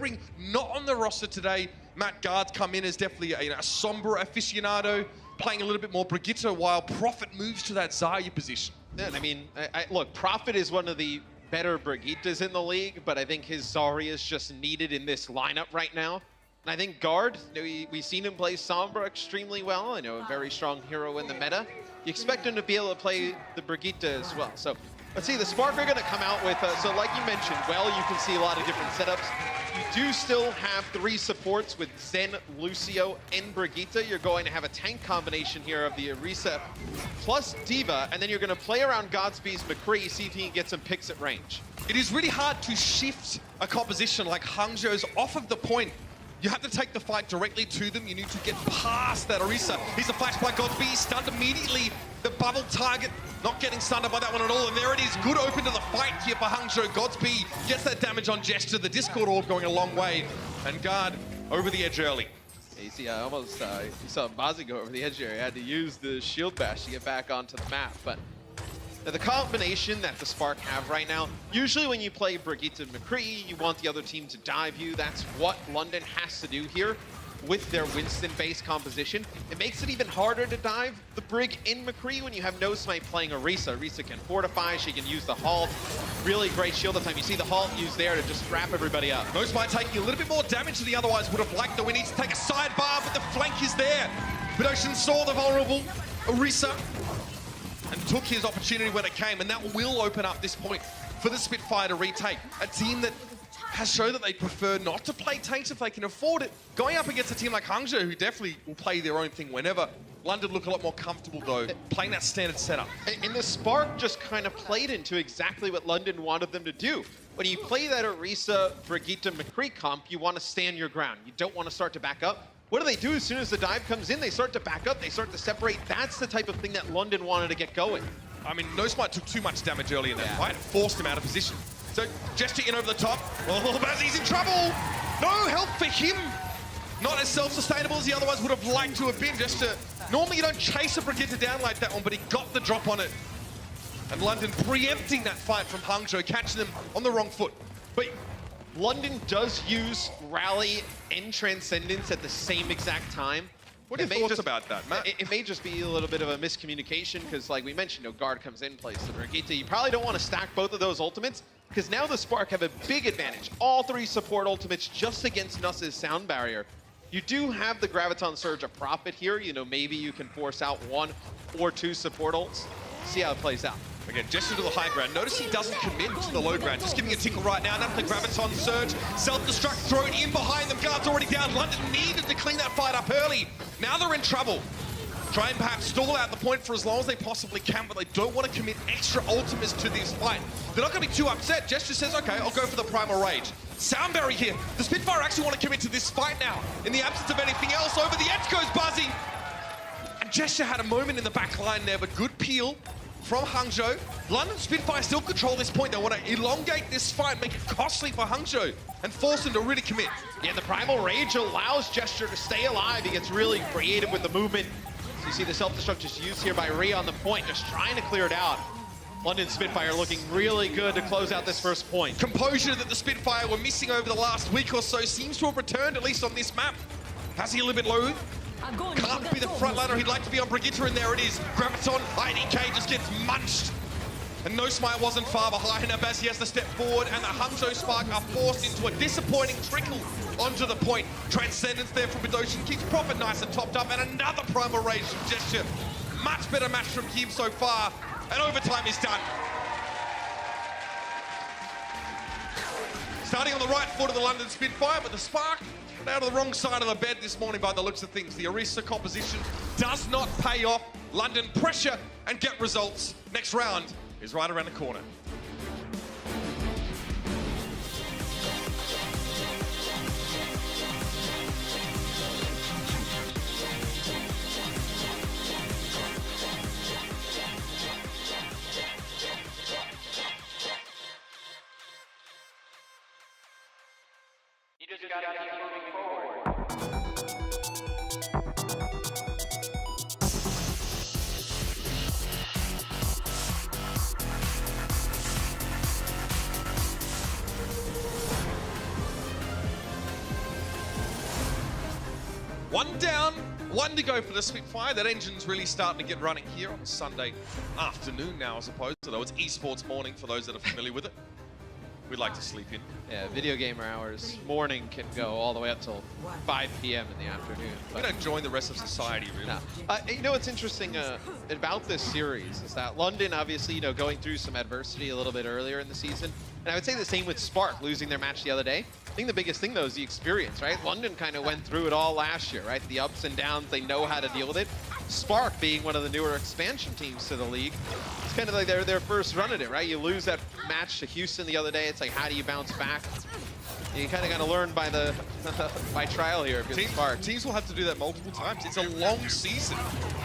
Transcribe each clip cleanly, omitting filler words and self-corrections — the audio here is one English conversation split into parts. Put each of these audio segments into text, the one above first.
considering not on the roster today, Matt Guard's come in as definitely a somber aficionado, playing a little bit more Brigitte, while Prophet moves to that Zarya position. Yeah, I mean, look, Prophet is one of the better Brigittas in the league, but I think his Zarya is just needed in this lineup right now. And I think Guard, we've seen him play Sombra extremely well. I know a very strong hero in the meta. You expect him to be able to play the Brigitte as well. So let's see, the Spark are going to come out with, so like you mentioned, well, you can see a lot of different setups. You do still have 3 supports with Zen, Lucio, and Brigitte. You're going to have a tank combination here of the Orisa plus D.Va, and then you're going to play around Godspeed's McCree, see if he can get some picks at range. It is really hard to shift a composition like Hangzhou's off of the point. You have to take the fight directly to them. You need to get past that Orisa. He's a flash by Godspeed. He's stunned immediately. The bubble target not getting stunned by that one at all. And there it is. Good open to the fight here for Hangzhou. Godspeed gets that damage on Gesture. The Discord orb going a long way. And Guard over the edge early. You see, you saw Bazzi go over the edge there. He had to use the shield bash to get back onto the map. But the combination that the Spark have right now, usually when you play Brigitte and McCree, you want the other team to dive you. That's what London has to do here with their Winston-based composition. It makes it even harder to dive the Brig in McCree when you have no Smite playing Orisa. Orisa can fortify, she can use the halt. Really great shield time. You see the halt used there to just wrap everybody up. No Smite taking a little bit more damage than he otherwise would have liked, though. He needs to take a sidebar, but the flank is there. But Ocean saw the vulnerable Orisa and took his opportunity when it came, and that will open up this point for the Spitfire to retake. A team that has shown that they prefer not to play tanks if they can afford it. Going up against a team like Hangzhou, who definitely will play their own thing whenever. London look a lot more comfortable, though, playing that standard setup. And the Spark just kind of played into exactly what London wanted them to do. When you play that Orisa, Brigitte, McCree comp, you want to stand your ground. You don't want to start to back up. What do? As soon as the dive comes in, they start to back up, they start to separate. That's the type of thing that London wanted to get going. I mean, No Smite took too much damage early in that fight, forced him out of position. So, Gesture in over the top. Oh, Bazzi's in trouble! No help for him! Not as self-sustainable as he otherwise would have liked to have been. Normally you don't chase a Brigitte down like that one, but he got the drop on it. And London preempting that fight from Hangzhou, catching them on the wrong foot. But London does use Rally and Transcendence at the same exact time. What are your thoughts about that, Matt? It may just be a little bit of a miscommunication, because like we mentioned, Guard comes in, plays the Brigitte. You probably don't want to stack both of those ultimates, because now the Spark have a big advantage. All 3 support ultimates just against Nuss's sound barrier. You do have the Graviton Surge of Prophet here. Maybe you can force out 1 or 2 support ults. See how it plays out. Again, Gesture to the high ground. Notice he doesn't commit to the low ground. Just giving a tickle right now. That's the Graviton Surge. Self-destruct thrown in behind them. Guard's already down. London needed to clean that fight up early. Now they're in trouble. Try and perhaps stall out the point for as long as they possibly can, but they don't want to commit extra ultimates to this fight. They're not going to be too upset. Gesture says, okay, I'll go for the Primal Rage. Sound barrier here. The Spitfire actually want to commit to this fight now. In the absence of anything else, over the edge goes Bazzi. And Gesture had a moment in the back line there, but good peel from Hangzhou. London Spitfire still control this point. They want to elongate this fight, make it costly for Hangzhou, and force them to really commit. Yeah, the Primal Rage allows Gesture to stay alive. He gets really creative with the movement. So you see the self-destruct just used here by Rhea on the point, just trying to clear it out. London Spitfire looking really good to close out this first point. Composure that the Spitfire were missing over the last week or so seems to have returned, at least on this map. Has he a little bit low? Can't be the frontliner he'd like to be on Brigitte, and there it is. Graviton, IDK just gets munched. And No Smite wasn't far behind. Now Bazzi has to step forward, and the Hangzhou Spark are forced into a disappointing trickle onto the point. Transcendence there from Bidoshin keeps Prophet nice and topped up, and another Primal Rage from Gesture. Much better match from him so far, and overtime is done. Starting on the right foot of the London Spitfire, but the Spark out of the wrong side of the bed this morning by the looks of things. The Orisa composition does not pay off. London pressure and get results. Next round is right around the corner. You just gotta keep moving forward. One down, one to go for the Spitfire. That engine's really starting to get running here on Sunday afternoon now, I suppose. Although it's esports morning for those that are familiar with it. We'd like to sleep in. Yeah, video gamer hours. Morning can go all the way up till 5 p.m. in the afternoon. We don't join the rest of society, really. No. You know what's interesting about this series is that London, obviously, you know, going through some adversity a little bit earlier in the season. And I would say the same with Spark, losing their match the other day. I think the biggest thing, though, is the experience, right? London kind of went through it all last year, right? The ups and downs, they know how to deal with it. Spark, being one of the newer expansion teams to the league, it's kind of like their first run at it, right? You lose that match to Houston the other day. It's like, how do you bounce back? You kind of got to learn by the by trial here if you're Spark. Teams will have to do that multiple times. It's a long season.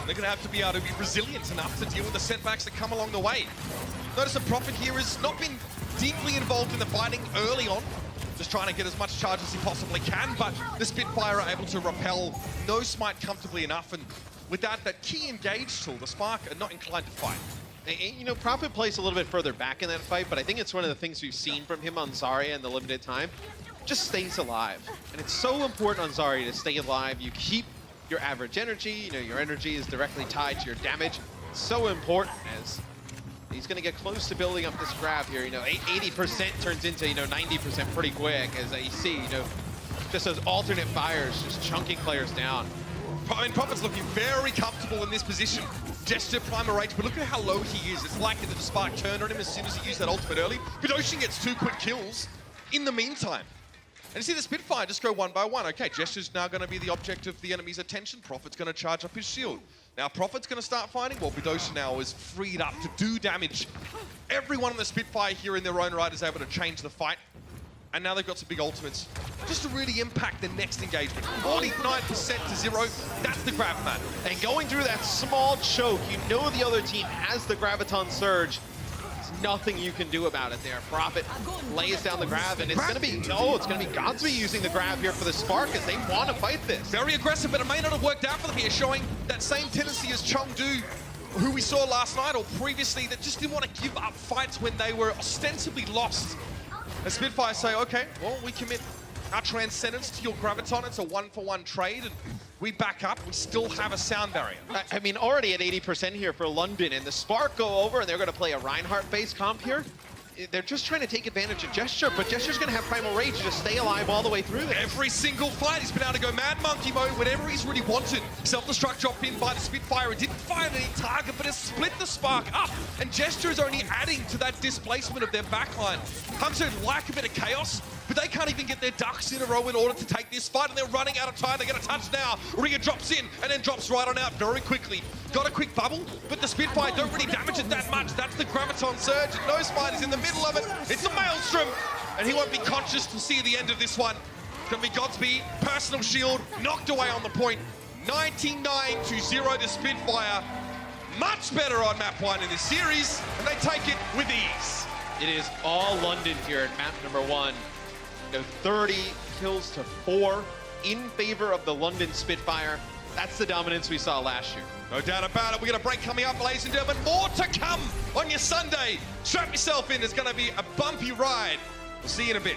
They're going to have to be able to be resilient enough to deal with the setbacks that come along the way. Notice the Prophet here has not been deeply involved in the fighting early on, just trying to get as much charge as he possibly can, but the Spitfire are able to repel no smite comfortably enough, and with that key engage tool, the Spark are not inclined to fight. You know, Prophet plays a little bit further back in that fight, but I think it's one of the things we've seen from him on Zarya in the limited time. Just stays alive. And it's so important on Zarya to stay alive. You keep your average energy, you know, your energy is directly tied to your damage. It's so important as he's going to get close to building up this grab here. You know, 80% turns into, you know, 90% pretty quick, as you see, you know, just those alternate fires just chunking players down. I mean, Prophet's looking very comfortable in this position. Gesture, primer rage, but look at how low he is. It's likely that the Spark turned on him as soon as he used that ultimate early. Bidoshin gets 2 quick kills in the meantime. And you see the Spitfire just go one by one. Okay, Gesture's now going to be the object of the enemy's attention. Prophet's going to charge up his shield. Now Prophet's going to start fighting. Well, Bidoshin now is freed up to do damage. Everyone on the Spitfire here in their own right is able to change the fight. And now they've got some big ultimates just to really impact the next engagement. 49% to 0, that's the grab, man. And going through that small choke, you know the other team has the Graviton Surge. There's nothing you can do about it there. Prophet lays down the grab, and it's going to be, it's going to be Godsby using the grab here for the Spark as they want to fight this. Very aggressive, but it may not have worked out for them here, showing that same tendency as Chengdu, who we saw last night or previously, that just didn't want to give up fights when they were ostensibly lost. The Spitfire say, okay, well, we commit our transcendence to your Graviton. It's a 1-for-1 trade, and we back up. We still have a sound barrier. I mean, already at 80% here for London, and the Spark go over, and they're going to play a Reinhardt-based comp here. They're just trying to take advantage of Gesture, but Gesture's going to have Primal Rage to stay alive all the way through this. Every single fight, he's been able to go Mad Monkey mode whenever he's really wanted. Self-destruct dropped in by the Spitfire. It didn't find any target, but it split the Spark up. And Gesture is only adding to that displacement of their backline. Hangzhou like a bit of chaos, but they can't even get their ducks in a row in order to take this fight, and they're running out of time. They get a touch now. Ria drops in and then drops right on out very quickly. Got a quick bubble, but the Spitfire don't really damage it that much. That's the Graviton Surge, and No Spite is in the middle of it. It's a Maelstrom, and he won't be conscious to see the end of this one. It's gonna be Godsby, personal shield, knocked away on the point. 99 to 0 to Spitfire. Much better on map 1 in this series, and they take it with ease. It is all London here at map number 1. You know, 30 kills to 4 in favor of the London Spitfire. That's the dominance we saw last year. No doubt about it. We got a break coming up, ladies and gentlemen. More to come on your Sunday. Strap yourself in. It's going to be a bumpy ride. We'll see you in a bit.